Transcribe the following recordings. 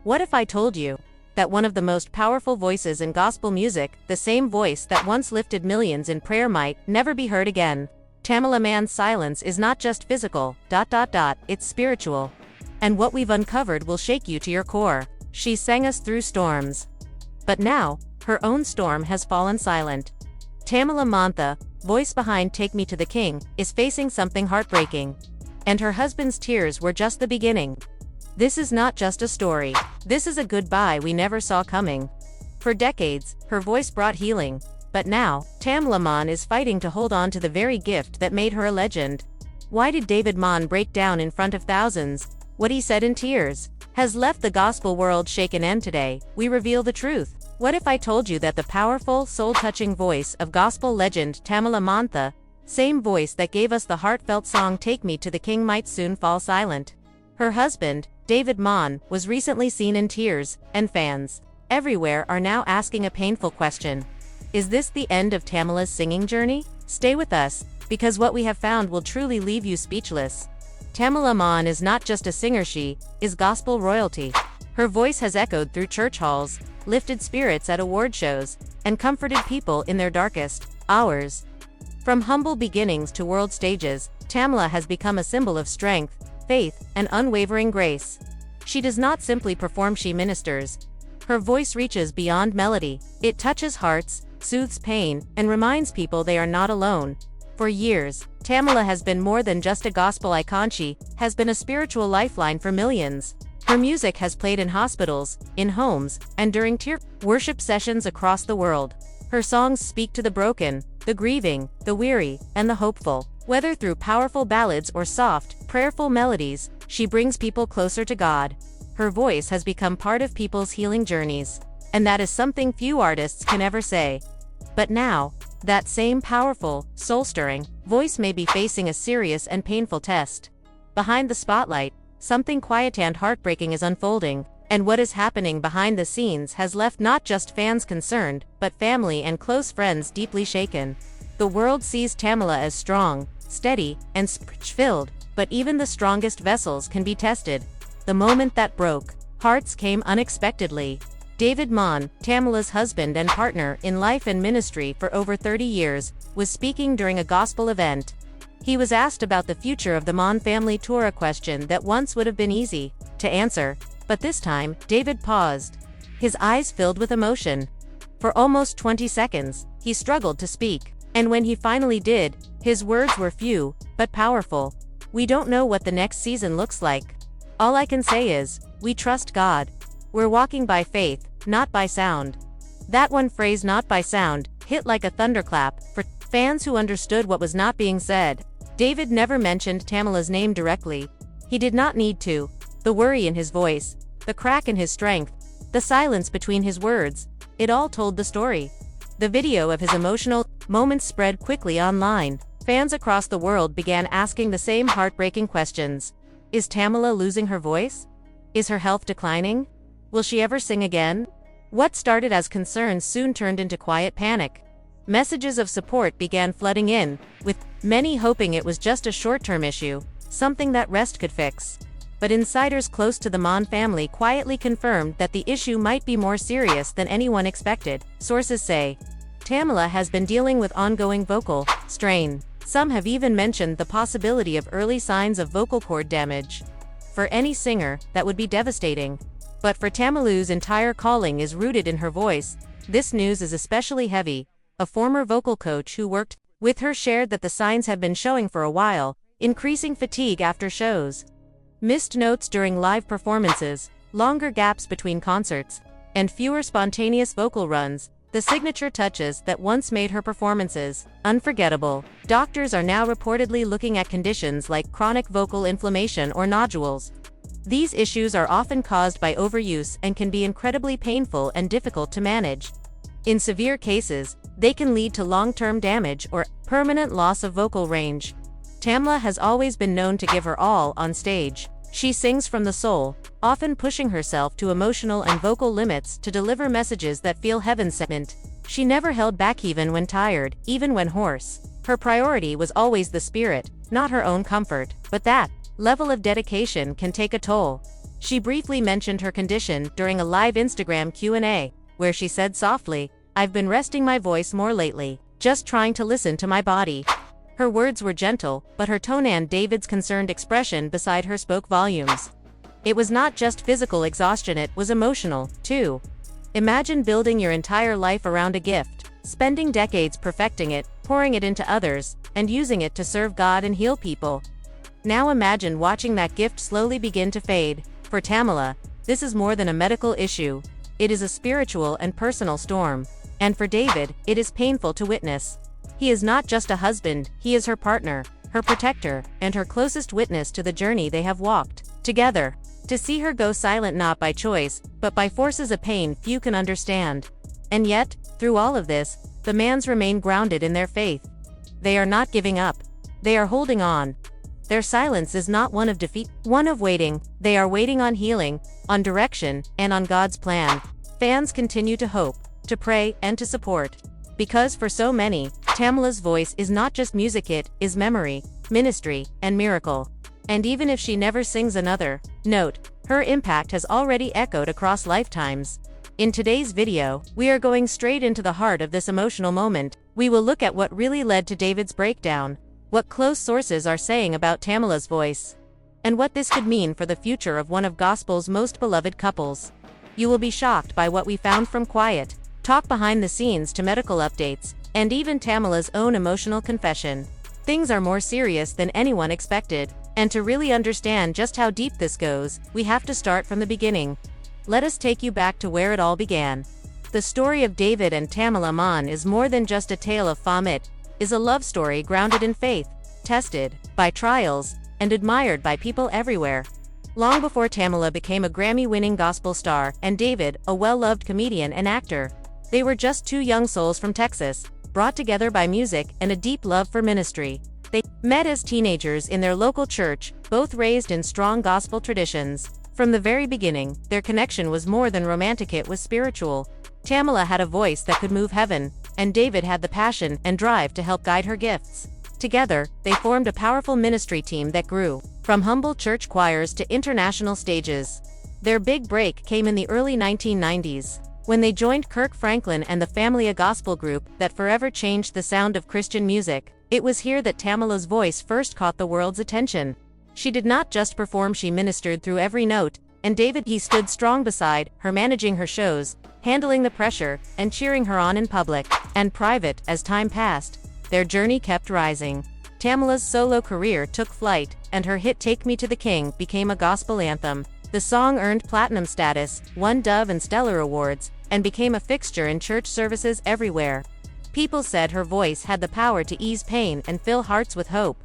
What if I told you that one of the most powerful voices in gospel music, the same voice that once lifted millions in prayer, might never be heard again? Tamela Mann's silence is not just physical, it's spiritual. And what we've uncovered will shake you to your core. She sang us through storms. But now, her own storm has fallen silent. Tamela Mann, the voice behind Take Me to the King, is facing something heartbreaking. And her husband's tears were just the beginning. This is not just a story. This is a goodbye we never saw coming. For decades, her voice brought healing. But now, Tamela Mann is fighting to hold on to the very gift that made her a legend. Why did David Mann break down in front of thousands? What he said in tears has left the gospel world shaken, and today, we reveal the truth. What if I told you that the powerful, soul-touching voice of gospel legend Tamela Mann, the same voice that gave us the heartfelt song Take Me to the King, might soon fall silent? Her husband, David Mann, was recently seen in tears, and fans everywhere are now asking a painful question. Is this the end of Tamela's singing journey? Stay with us, because what we have found will truly leave you speechless. Tamela Mann is not just a singer, she is gospel royalty. Her voice has echoed through church halls, lifted spirits at award shows, and comforted people in their darkest hours. From humble beginnings to world stages, Tamela has become a symbol of strength, faith, and unwavering grace. She does not simply perform, she ministers. Her voice reaches beyond melody. It touches hearts, soothes pain, and reminds people they are not alone. For years, Tamela has been more than just a gospel icon. She has been a spiritual lifeline for millions. Her music has played in hospitals, in homes, and during tear worship sessions across the world. Her songs speak to the broken, the grieving, the weary, and the hopeful. Whether through powerful ballads or soft, prayerful melodies, she brings people closer to God. Her voice has become part of people's healing journeys, and that is something few artists can ever say. But now, that same powerful, soul-stirring voice may be facing a serious and painful test. Behind the spotlight, something quiet and heartbreaking is unfolding, and what is happening behind the scenes has left not just fans concerned, but family and close friends deeply shaken. The world sees Tamela as strong, steady, and spirit-filled, but even the strongest vessels can be tested. The moment that broke hearts came unexpectedly. David Mann, Tamela's husband and partner in life and ministry for over 30 years, was speaking during a gospel event. He was asked about the future of the Mann family tour, a question that once would have been easy to answer, but this time, David paused. His eyes filled with emotion. For almost 20 seconds, he struggled to speak, and when he finally did, his words were few, but powerful. "We don't know what the next season looks like. All I can say is, we trust God. We're walking by faith, not by sound." That one phrase, "not by sound," hit like a thunderclap for fans who understood what was not being said. David never mentioned Tamela's name directly. He did not need to. The worry in his voice, the crack in his strength, the silence between his words, it all told the story. The video of his emotional moments spread quickly online. Fans across the world began asking the same heartbreaking questions. Is Tamela losing her voice? Is her health declining? Will she ever sing again? What started as concerns soon turned into quiet panic. Messages of support began flooding in, with many hoping it was just a short-term issue, something that rest could fix. But insiders close to the Mann family quietly confirmed that the issue might be more serious than anyone expected. Sources say Tamela has been dealing with ongoing vocal strain. Some have even mentioned the possibility of early signs of vocal cord damage. For any singer, that would be devastating. But for Tamela's entire calling is rooted in her voice, this news is especially heavy. A former vocal coach who worked with her shared that the signs have been showing for a while: increasing fatigue after shows, missed notes during live performances, longer gaps between concerts, and fewer spontaneous vocal runs, the signature touches that once made her performances unforgettable. Doctors are now reportedly looking at conditions like chronic vocal inflammation or nodules. These issues are often caused by overuse and can be incredibly painful and difficult to manage. In severe cases, they can lead to long-term damage or permanent loss of vocal range. Tamela has always been known to give her all on stage. She sings from the soul, often pushing herself to emotional and vocal limits to deliver messages that feel heaven-sent. She never held back even when tired, even when hoarse. Her priority was always the spirit, not her own comfort. But that level of dedication can take a toll. She briefly mentioned her condition during a live Instagram Q&A, where she said softly, "I've been resting my voice more lately, just trying to listen to my body." Her words were gentle, but her tone and David's concerned expression beside her spoke volumes. It was not just physical exhaustion, it was emotional, too. Imagine building your entire life around a gift, spending decades perfecting it, pouring it into others, and using it to serve God and heal people. Now imagine watching that gift slowly begin to fade. For Tamala, this is more than a medical issue. It is a spiritual and personal storm. And for David, it is painful to witness. He is not just a husband, he is her partner, her protector, and her closest witness to the journey they have walked together. To see her go silent not by choice, but by forces of pain few can understand. And yet, through all of this, the Manns remain grounded in their faith. They are not giving up. They are holding on. Their silence is not one of defeat, one of waiting. They are waiting on healing, on direction, and on God's plan. Fans continue to hope, to pray, and to support. Because for so many, Tamala's voice is not just music, it is memory, ministry, and miracle. And even if she never sings another note, her impact has already echoed across lifetimes. In today's video, we are going straight into the heart of this emotional moment. We will look at what really led to David's breakdown, what close sources are saying about Tamala's voice, and what this could mean for the future of one of gospel's most beloved couples. You will be shocked by what we found, from quiet talk behind the scenes to medical updates, and even Tamala's own emotional confession. Things are more serious than anyone expected. And to really understand just how deep this goes, we have to start from the beginning. Let us take you back to where it all began. The story of David and Tamala Mann is more than just a tale of fame. It is a love story grounded in faith, tested by trials, and admired by people everywhere. Long before Tamala became a Grammy-winning gospel star, and David, a well-loved comedian and actor, they were just two young souls from Texas, brought together by music and a deep love for ministry. They met as teenagers in their local church, both raised in strong gospel traditions. From the very beginning, their connection was more than romantic, it was spiritual. Tamala had a voice that could move heaven, and David had the passion and drive to help guide her gifts. Together, they formed a powerful ministry team that grew from humble church choirs to international stages. Their big break came in the early 1990s, when they joined Kirk Franklin and the Family, a gospel group that forever changed the sound of Christian music. It was here that Tamala's voice first caught the world's attention. She did not just perform, she ministered through every note, and David, he stood strong beside her, managing her shows, handling the pressure, and cheering her on in public and private. As time passed, their journey kept rising. Tamala's solo career took flight, and her hit "Take Me to the King" became a gospel anthem. The song earned platinum status, won Dove and Stellar awards, and became a fixture in church services everywhere. People said her voice had the power to ease pain and fill hearts with hope.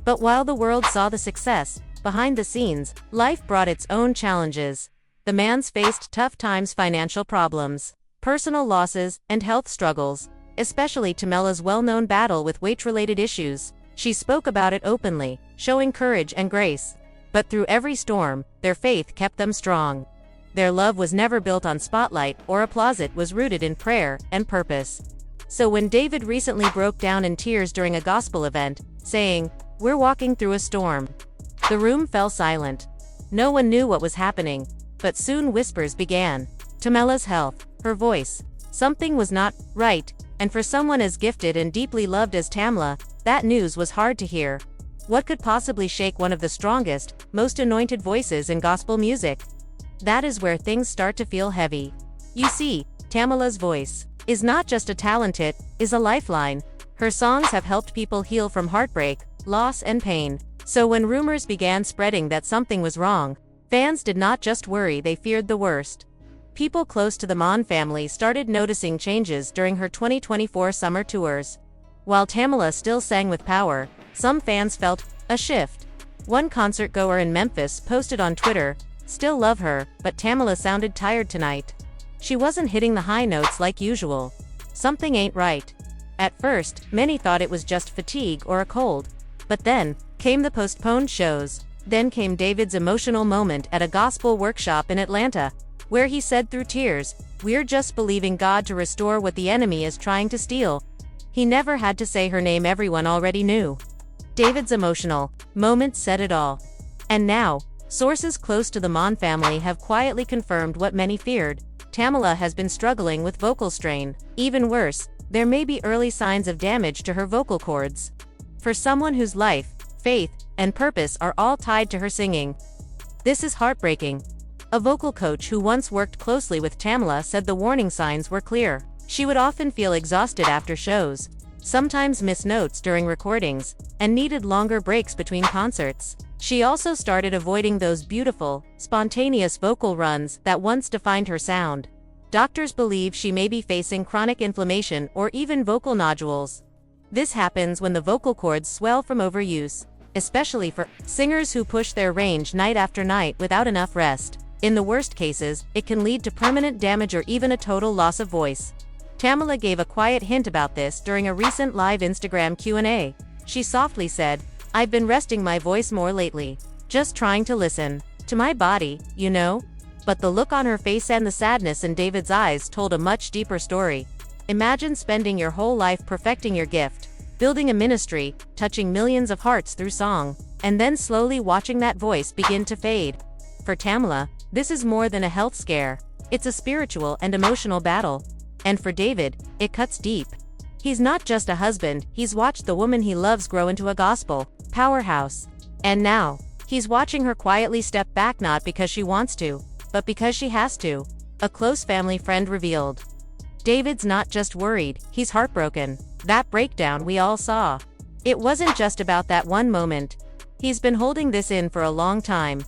But while the world saw the success, behind the scenes, life brought its own challenges. The Manns faced tough times, financial problems, personal losses, and health struggles, especially Tamala's well-known battle with weight-related issues. She spoke about it openly, showing courage and grace. But through every storm, their faith kept them strong. Their love was never built on spotlight or applause, it was rooted in prayer and purpose. So when David recently broke down in tears during a gospel event, saying, "We're walking through a storm," the room fell silent. No one knew what was happening, but soon whispers began. Tamala's health, her voice, something was not right, and for someone as gifted and deeply loved as Tamala, that news was hard to hear. What could possibly shake one of the strongest, most anointed voices in gospel music? That is where things start to feel heavy. You see, Tamala's voice is not just a talent, it is a lifeline. Her songs have helped people heal from heartbreak, loss, and pain. So when rumors began spreading that something was wrong, fans did not just worry, they feared the worst. People close to the Mann family started noticing changes during her 2024 summer tours. While Tamala still sang with power, some fans felt a shift. One concert-goer in Memphis posted on Twitter, "Still love her, but Tamala sounded tired tonight. She wasn't hitting the high notes like usual. Something ain't right." At first, many thought it was just fatigue or a cold. But then came the postponed shows. Then came David's emotional moment at a gospel workshop in Atlanta, where he said through tears, "We're just believing God to restore what the enemy is trying to steal." He never had to say her name, everyone already knew. David's emotional moment said it all. And now, Sources close to the Mann family have quietly confirmed what many feared. Tamala has been struggling with vocal strain. Even worse, there may be early signs of damage to her vocal cords. For someone whose life, faith, and purpose are all tied to her singing, this is heartbreaking. A vocal coach who once worked closely with Tamala said the warning signs were clear. She would often feel exhausted after shows, sometimes miss notes during recordings, and needed longer breaks between concerts. She also started avoiding those beautiful, spontaneous vocal runs that once defined her sound. Doctors believe she may be facing chronic inflammation or even vocal nodules. This happens when the vocal cords swell from overuse, especially for singers who push their range night after night without enough rest. In the worst cases, it can lead to permanent damage or even a total loss of voice. Tamala gave a quiet hint about this during a recent live Instagram Q&A. She softly said, "I've been resting my voice more lately. Just trying to listen to my body, you know?" But the look on her face and the sadness in David's eyes told a much deeper story. Imagine spending your whole life perfecting your gift, building a ministry, touching millions of hearts through song, and then slowly watching that voice begin to fade. For Tamala, this is more than a health scare. It's a spiritual and emotional battle. And for David, it cuts deep. He's not just a husband, he's watched the woman he loves grow into a gospel powerhouse. And now, he's watching her quietly step back, not because she wants to, but because she has to. A close family friend revealed. David's not just worried, he's heartbroken. That breakdown we all saw. It wasn't just about that one moment. He's been holding this in for a long time.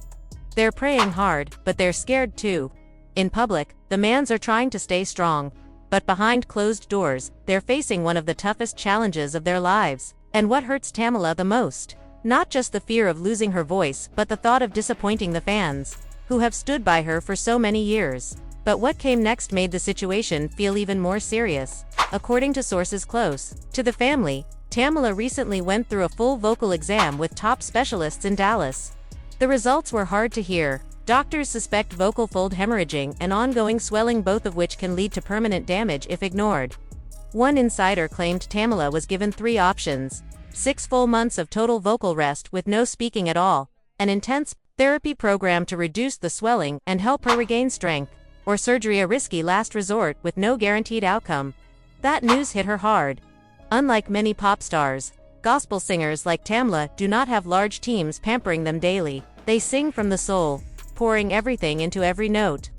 They're praying hard, but they're scared too. In public, the Manns are trying to stay strong. But behind closed doors, they're facing one of the toughest challenges of their lives. And what hurts Tamala the most? Not just the fear of losing her voice, but the thought of disappointing the fans, who have stood by her for so many years. But what came next made the situation feel even more serious. According to sources close to the family, Tamala recently went through a full vocal exam with top specialists in Dallas. The results were hard to hear. Doctors suspect vocal fold hemorrhaging and ongoing swelling, both of which can lead to permanent damage if ignored. One insider claimed Tamala was given 3 options: 6 full months of total vocal rest with no speaking at all, an intense therapy program to reduce the swelling and help her regain strength, or surgery, a risky last resort with no guaranteed outcome. That news hit her hard. Unlike many pop stars, gospel singers like Tamala do not have large teams pampering them daily. They sing from the soul, pouring everything into every note.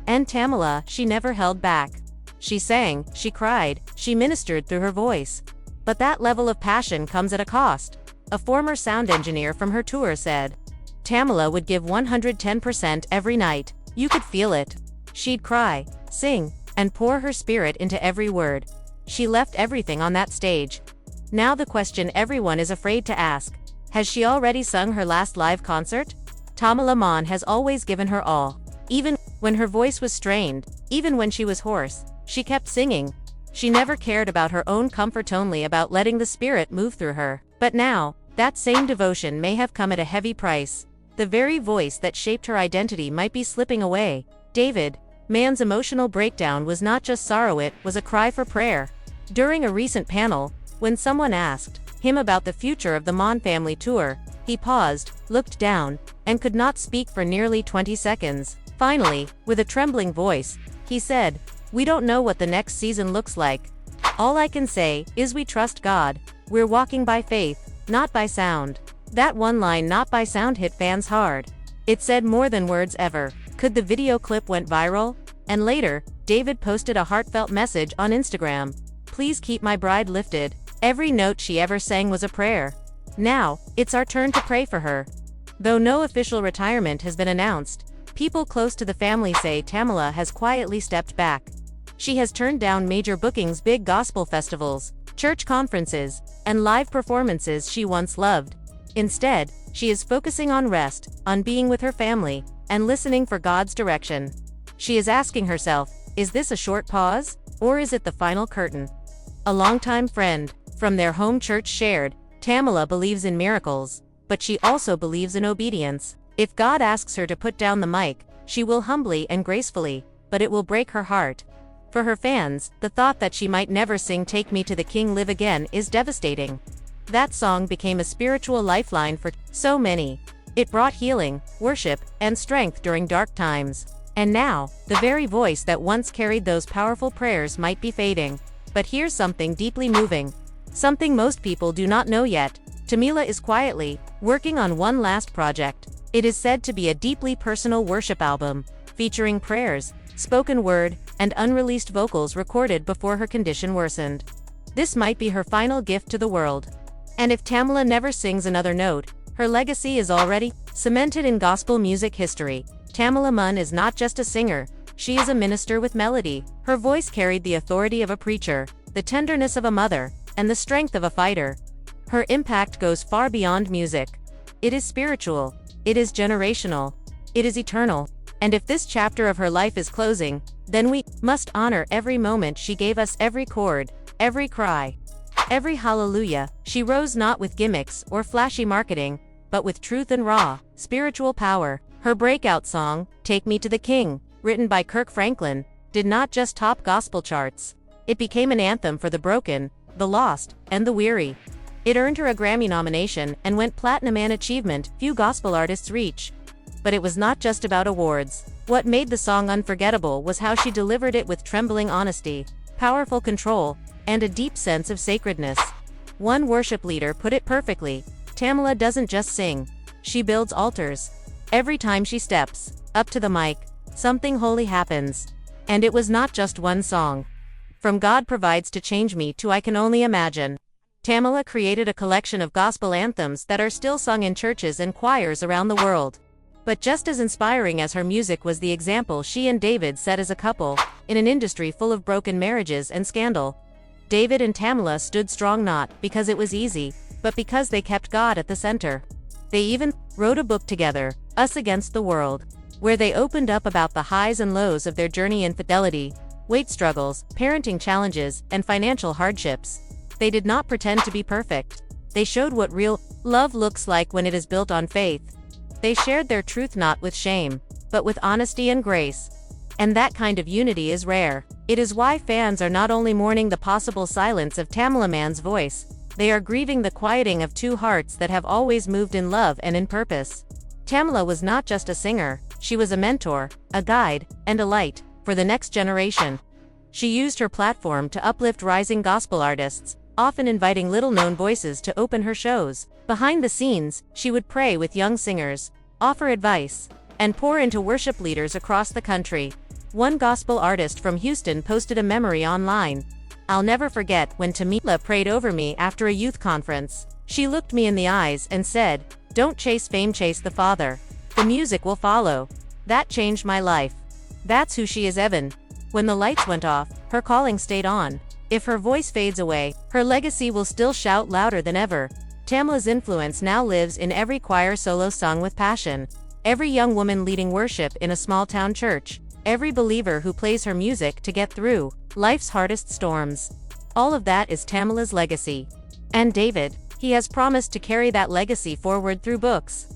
And Tamala, she never held back. She sang, she cried, she ministered through her voice. But that level of passion comes at a cost. A former sound engineer from her tour said, Tamala would give 110% every night. You could feel it. She'd cry, sing, and pour her spirit into every word. She left everything on that stage. Now the question everyone is afraid to ask: has she already sung her last live concert? Tamala Mann has always given her all. Even when her voice was strained, even when she was hoarse, she kept singing. She never cared about her own comfort, only about letting the Spirit move through her. But now, that same devotion may have come at a heavy price. The very voice that shaped her identity might be slipping away. David Mann's emotional breakdown was not just sorrow, it was a cry for prayer. During a recent panel, when someone asked him about the future of the Mann family tour, he paused, looked down, and could not speak for nearly 20 seconds. Finally, with a trembling voice, he said, "We don't know what the next season looks like. All I can say is we trust God. We're walking by faith, not by sound." That one line, "not by sound," hit fans hard. It said more than words ever could. The video clip went viral, and later, David posted a heartfelt message on Instagram. "Please keep my bride lifted. Every note she ever sang was a prayer. Now, it's our turn to pray for her." Though no official retirement has been announced, people close to the family say Tamala has quietly stepped back. She has turned down major bookings, big gospel festivals, church conferences, and live performances she once loved. Instead, she is focusing on rest, on being with her family, and listening for God's direction. She is asking herself, is this a short pause, or is it the final curtain? A longtime friend from their home church shared, Tamala believes in miracles, but she also believes in obedience. If God asks her to put down the mic, she will humbly and gracefully, but it will break her heart. For her fans, the thought that she might never sing "Take Me to the King, Live Again" is devastating. That song became a spiritual lifeline for so many. It brought healing, worship, and strength during dark times. And now, the very voice that once carried those powerful prayers might be fading. But here's something deeply moving. Something most people do not know yet. Tamila is quietly working on one last project. It is said to be a deeply personal worship album, featuring prayers, spoken word, and unreleased vocals recorded before her condition worsened. This might be her final gift to the world. And if Tamila never sings another note, her legacy is already cemented in gospel music history. Tamila Mann is not just a singer, she is a minister with melody. Her voice carried the authority of a preacher, the tenderness of a mother, and the strength of a fighter. Her impact goes far beyond music. It is spiritual, it is generational, it is eternal. And if this chapter of her life is closing, then we must honor every moment she gave us, every chord, every cry, every hallelujah. She rose not with gimmicks or flashy marketing, but with truth and raw, spiritual power. Her breakout song, Take Me to the King, written by Kirk Franklin, did not just top gospel charts. It became an anthem for the broken, the lost, and the weary. It earned her a Grammy nomination and went platinum, an achievement few gospel artists reach. But it was not just about awards. What made the song unforgettable was how she delivered it with trembling honesty, powerful control, and a deep sense of sacredness. One worship leader put it perfectly: Tamila doesn't just sing, she builds altars. Every time she steps up to the mic, something holy happens. And it was not just one song. From God Provides to Change Me to I Can Only Imagine, Tamila created a collection of gospel anthems that are still sung in churches and choirs around the world. But just as inspiring as her music was the example she and David set as a couple, in an industry full of broken marriages and scandal. David and Tamila stood strong not because it was easy, but because they kept God at the center. They even wrote a book together, Us Against the World, where they opened up about the highs and lows of their journey in fidelity, weight struggles, parenting challenges, and financial hardships. They did not pretend to be perfect. They showed what real love looks like when it is built on faith. They shared their truth not with shame, but with honesty and grace. And that kind of unity is rare. It is why fans are not only mourning the possible silence of Tamila Mann's voice, they are grieving the quieting of two hearts that have always moved in love and in purpose. Tamila was not just a singer, she was a mentor, a guide, and a light for the next generation. She used her platform to uplift rising gospel artists, often inviting little-known voices to open her shows. Behind the scenes, she would pray with young singers, offer advice, and pour into worship leaders across the country. One gospel artist from Houston posted a memory online. I'll never forget when Tamila prayed over me after a youth conference. She looked me in the eyes and said, "Don't chase fame, chase the Father. The music will follow." That changed my life. That's who she is, Evan. When the lights went off, her calling stayed on. If her voice fades away, her legacy will still shout louder than ever. Tamila's influence now lives in every choir solo sung with passion, every young woman leading worship in a small-town church, every believer who plays her music to get through life's hardest storms. All of that is Tamila's legacy. And David, he has promised to carry that legacy forward through books,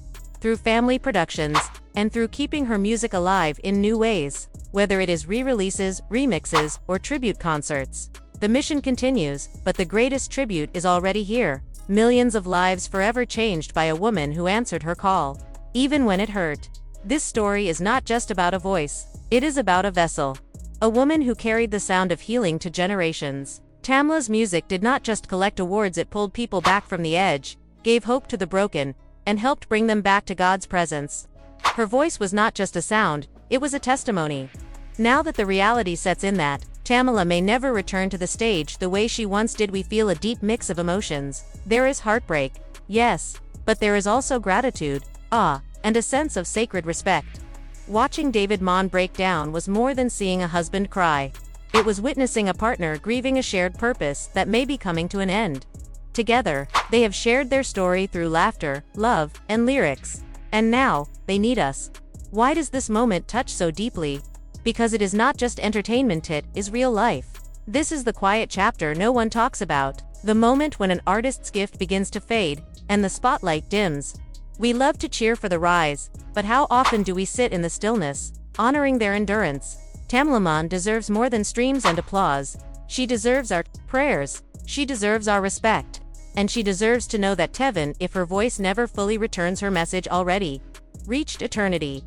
through family productions, and through keeping her music alive in new ways, whether it is re-releases, remixes, or tribute concerts. The mission continues, but the greatest tribute is already here. Millions of lives forever changed by a woman who answered her call, even when it hurt. This story is not just about a voice, it is about a vessel. A woman who carried the sound of healing to generations. Tamila's music did not just collect awards, it pulled people back from the edge, gave hope to the broken, and helped bring them back to God's presence. Her voice was not just a sound, it was a testimony. Now that the reality sets in that Tamila may never return to the stage the way she once did, we feel a deep mix of emotions. There is heartbreak, yes, but there is also gratitude, awe, and a sense of sacred respect. Watching David Mann break down was more than seeing a husband cry. It was witnessing a partner grieving a shared purpose that may be coming to an end. Together, they have shared their story through laughter, love, and lyrics. And now, they need us. Why does this moment touch so deeply? Because it is not just entertainment, it is real life. This is the quiet chapter no one talks about. The moment when an artist's gift begins to fade, and the spotlight dims. We love to cheer for the rise, but how often do we sit in the stillness, honoring their endurance? Tamila Mann deserves more than streams and applause. She deserves our prayers. She deserves our respect. And she deserves to know that Tevin, if her voice never fully returns her message already, reached eternity.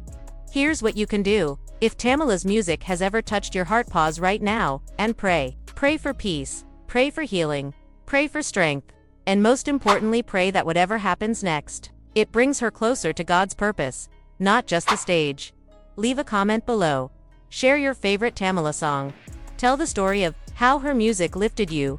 Here's what you can do. If Tamila's music has ever touched your heart, pause right now and pray. Pray for peace. Pray for healing. Pray for strength. And most importantly, pray that whatever happens next, it brings her closer to God's purpose, not just the stage. Leave a comment below. Share your favorite Tamila song. Tell the story of how her music lifted you.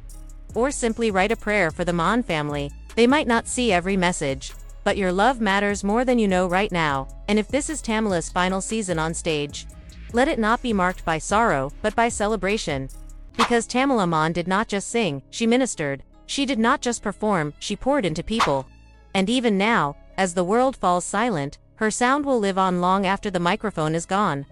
Or simply write a prayer for the Mann family. They might not see every message, but your love matters more than you know right now. And if this is Tamila's final season on stage, let it not be marked by sorrow, but by celebration. Because Tamila Mann did not just sing, she ministered. She did not just perform, she poured into people. And even now, as the world falls silent, her sound will live on long after the microphone is gone.